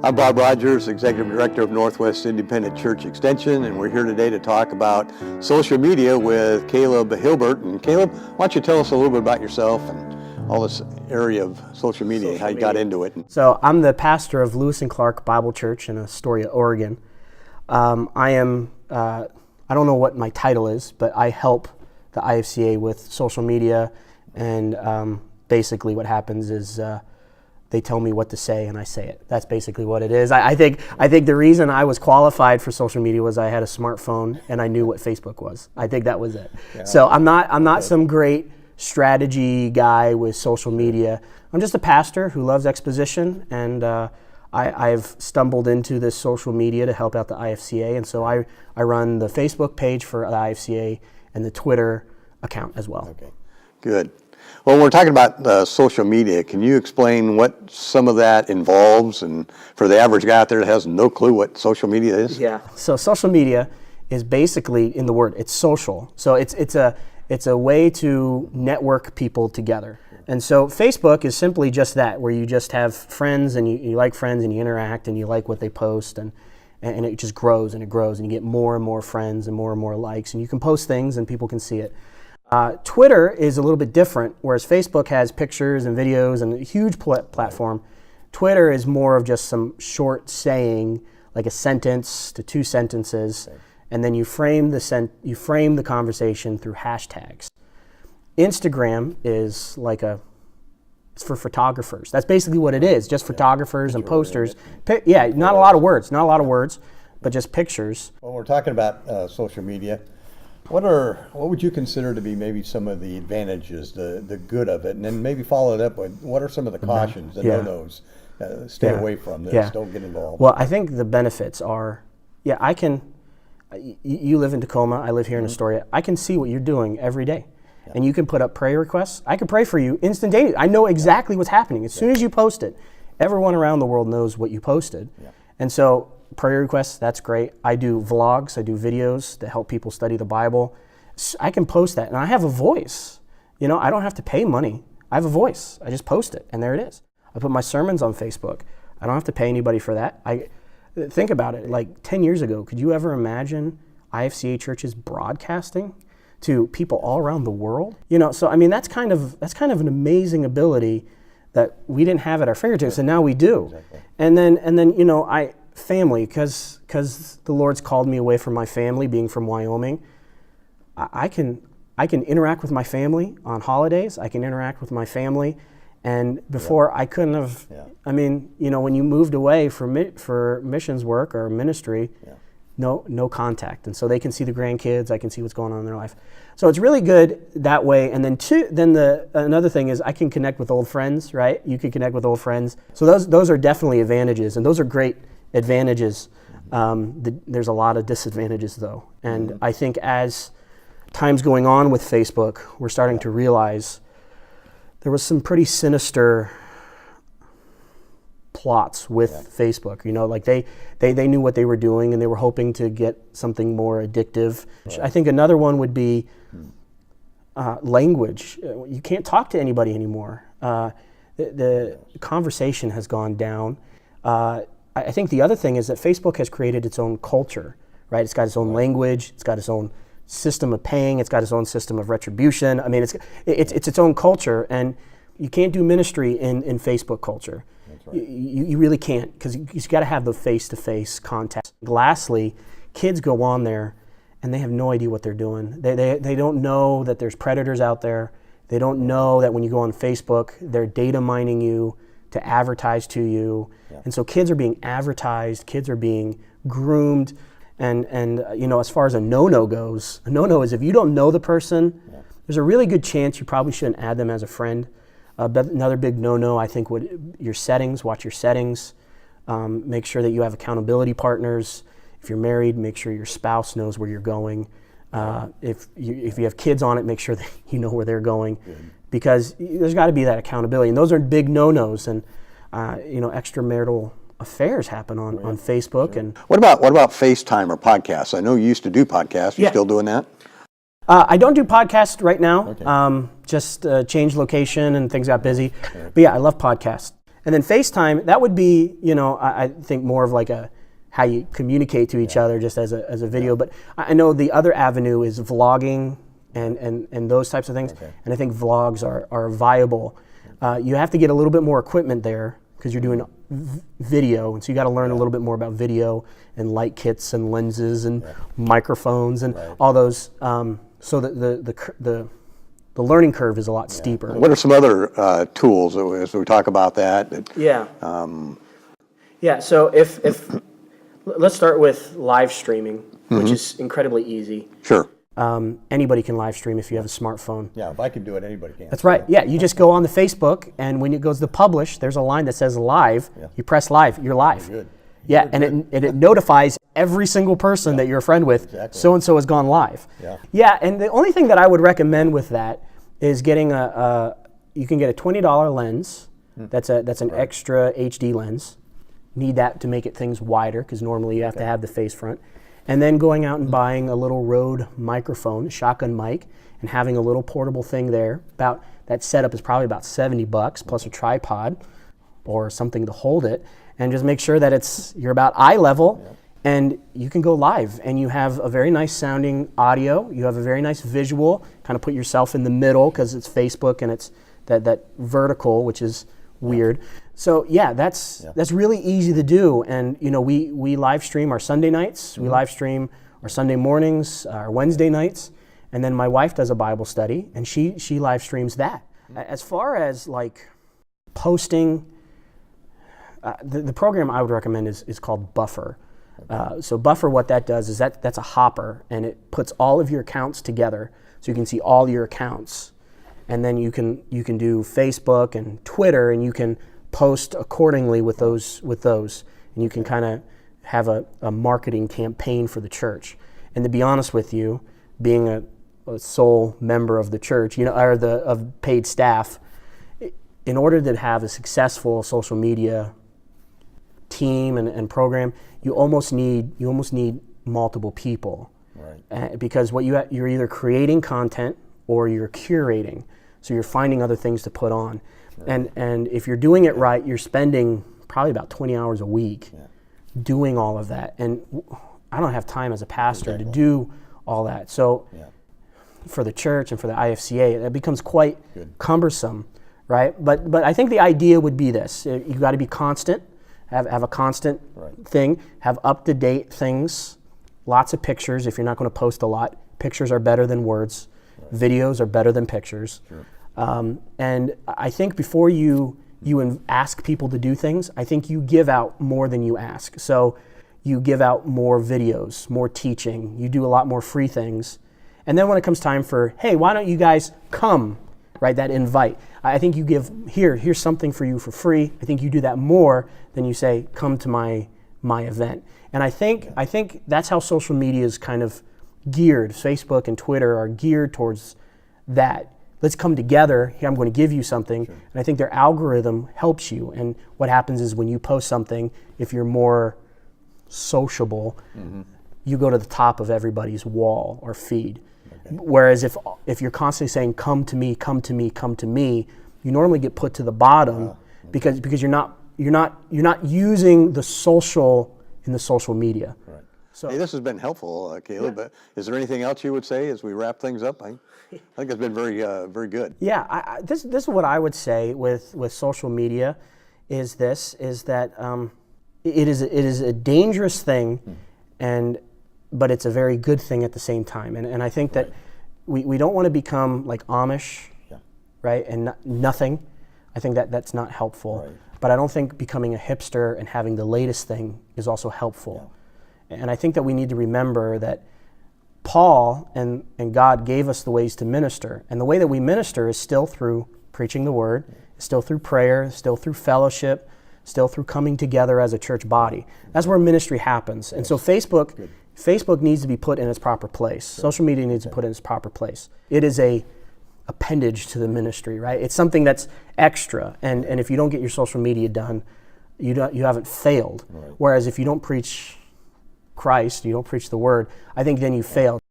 I'm Bob Rogers, Executive Director of Northwest Independent Church Extension, and we're here today to talk about social media with Caleb Hilbert. And Caleb, why don't you tell us a little bit about yourself and all this area of social media, how you got into it. So I'm the pastor of Lewis and Clark Bible Church in Astoria, Oregon. I don't know what my title is, but I help the IFCA with social media, and basically what happens is they tell me what to say and I say it. That's basically what it is. I think the reason I was qualified for social media was I had a smartphone and I knew what Facebook was. I think that was it. Yeah. So I'm not some great strategy guy with social media. I'm just a pastor who loves exposition, and I've stumbled into this social media to help out the IFCA, and so I run the Facebook page for the IFCA and the Twitter account as well. Okay, good. Well, we're talking about social media. Can you explain what some of that involves, and for the average guy out there that has no clue what social media is? Yeah. So social media is basically, in the word, it's social. So it's a way to network people together. And so Facebook is simply just that, where you just have friends and you like friends and you interact and you like what they post, and it just grows and it grows and you get more and more friends and more likes, and you can post things and people can see it. Twitter is a little bit different, whereas Facebook has pictures and videos and a huge platform. Twitter is more of just some short saying, like a sentence to two sentences, and then you frame the conversation through hashtags. Instagram is it's for photographers. That's basically what it is, just photographers and posters. Not a lot of words, but just pictures. When we're talking about social media, what would you consider to be maybe some of the advantages, the good of it, and then maybe follow it up with what are some of the cautions, the no-nos, stay away from this, don't get involved? Well, I think the benefits are, you live in Tacoma, I live here in Astoria, I can see what you're doing every day. Yeah. And you can put up prayer requests. I can pray for you instantaneously. I know exactly what's happening. As soon as you post it, everyone around the world knows what you posted. Yeah. And so prayer requests, that's great. I do vlogs, I do videos to help people study the Bible. I can post that, and I have a voice. I don't have to pay money. I have a voice. I just post it, and there it is. I put my sermons on Facebook. I don't have to pay anybody for that. Think about it. Like 10 years ago, could you ever imagine IFCA churches broadcasting to people all around the world? So I mean, that's kind of an amazing ability that we didn't have at our fingertips, and now we do. Exactly. And then family, because the Lord's called me away from my family, being from Wyoming. I can interact with my family on holidays. I can interact with my family, and before I couldn't have. Yeah. I mean, when you moved away for missions work or ministry, no contact, and so they can see the grandkids. I can see what's going on in their life. So it's really good that way. And then another thing is I can connect with old friends. Right? You can connect with old friends. So those are definitely advantages, and those are great advantages. There's a lot of disadvantages though, and I think as time's going on with Facebook, we're starting to realize there was some pretty sinister plots with Facebook. They knew what they were doing, and they were hoping to get something more addictive. Right. I think another one would be language. You can't talk to anybody anymore. The conversation has gone down. I think the other thing is that Facebook has created its own culture, right? It's got its own language, it's got its own system of paying, it's got its own system of retribution. I mean, it's its own culture, and you can't do ministry in Facebook culture. That's right. You really can't, because you've got to have the face-to-face contact. Lastly, kids go on there, and they have no idea what they're doing. They don't know that there's predators out there. They don't know that when you go on Facebook, they're data mining you to advertise to you. Yeah. And so kids are being advertised, kids are being groomed, and as far as a no-no goes, a no-no is if you don't know the person, there's a really good chance you probably shouldn't add them as a friend. But another big no-no, I think, watch your settings. Make sure that you have accountability partners. If you're married, make sure your spouse knows where you're going. If you have kids on it, make sure that you know where they're going. Good. Because there's got to be that accountability, and those are big no-nos. And extramarital affairs happen on Facebook. Sure. And what about FaceTime or podcasts? I know you used to do podcasts. You still doing that? I don't do podcasts right now. Okay. Just changed location and things got busy. But I love podcasts. And then FaceTime, that would be, I think more of like how you communicate to each other just as a video. But I know the other avenue is vlogging and those types of things. Okay. And I think vlogs are viable. You have to get a little bit more equipment there because you're doing video, and so you got to learn a little bit more about video and light kits and lenses and microphones and all those. So that the learning curve is a lot steeper. What are some other tools as we talk about that? Yeah. So if let's start with live streaming, which is incredibly easy. Sure. Anybody can live stream if you have a smartphone. Yeah, if I can do it, anybody can. That's right. Yeah, you just go on the Facebook, and when it goes to publish, there's a line that says live. Yeah. You press live, you're live. Good. Yeah, and it notifies every single person that you're a friend with, Exactly. so-and-so has gone live. Yeah. Yeah, and the only thing that I would recommend with that is getting you can get a $20 lens. That's an extra HD lens. Need that to make things wider, because normally you have to have the face front. And then going out and buying a little Rode microphone, shotgun mic, and having a little portable thing there. That setup is probably about $70 plus a tripod or something to hold it, and just make sure that you're about eye level, and you can go live, and you have a very nice sounding audio. You have a very nice visual. Kind of put yourself in the middle because it's Facebook and it's that vertical, which is weird. So that's really easy to do. And we live stream our Sunday nights, we live stream our Sunday mornings, our Wednesday nights, and then my wife does a Bible study, and she live streams that. As far as like posting, the program I would recommend is called Buffer. So Buffer, what that does is that's a hopper, and it puts all of your accounts together, so you can see all your accounts. And then you can do Facebook and Twitter, and you can post accordingly with those, and you can kind of have a marketing campaign for the church. And to be honest with you, being a sole member of the church, of paid staff, in order to have a successful social media team and program, you almost need multiple people, right? Because you're either creating content or you're curating. So you're finding other things to put on. Right. And if you're doing it right, you're spending probably about 20 hours a week doing all of that. And I don't have time as a pastor to do all that. So for the church and for the IFCA, it becomes quite cumbersome, right? But I think the idea would be this. You've got to be constant, have a constant thing, have up-to-date things, lots of pictures if you're not going to post a lot. Pictures are better than words. Videos are better than pictures. Sure. And I think before you ask people to do things, I think you give out more than you ask. So you give out more videos, more teaching, you do a lot more free things. And then when it comes time for, hey, why don't you guys come, right, that invite. I think you give, here's something for you for free. I think you do that more than you say, come to my event. And I think that's how social media is kind of geared. Facebook and Twitter are geared towards that. Let's come together. Here, I'm going to give you something. Sure. And I think their algorithm helps you. And what happens is when you post something, if you're more sociable, you go to the top of everybody's wall or feed. Okay. Whereas if you're constantly saying, come to me, come to me, come to me, you normally get put to the bottom because you're not using the social in the social media. Right. So, hey, this has been helpful, Caleb. But is there anything else you would say as we wrap things up? I think it's been very, very good. Yeah, this is what I would say with social media, is that it is a dangerous thing, but it's a very good thing at the same time. And I think that we don't want to become like Amish, right? And nothing. I think that's not helpful. Right. But I don't think becoming a hipster and having the latest thing is also helpful. Yeah. And I think that we need to remember that Paul and God gave us the ways to minister. And the way that we minister is still through preaching the word, still through prayer, still through fellowship, still through coming together as a church body. That's where ministry happens. And so Facebook needs to be put in its proper place. Social media needs to be put in its proper place. It is a appendage to the ministry, right? It's something that's extra. And if you don't get your social media done, you haven't failed. Right. Whereas if you don't preach Christ, you don't preach the word, I think then you failed.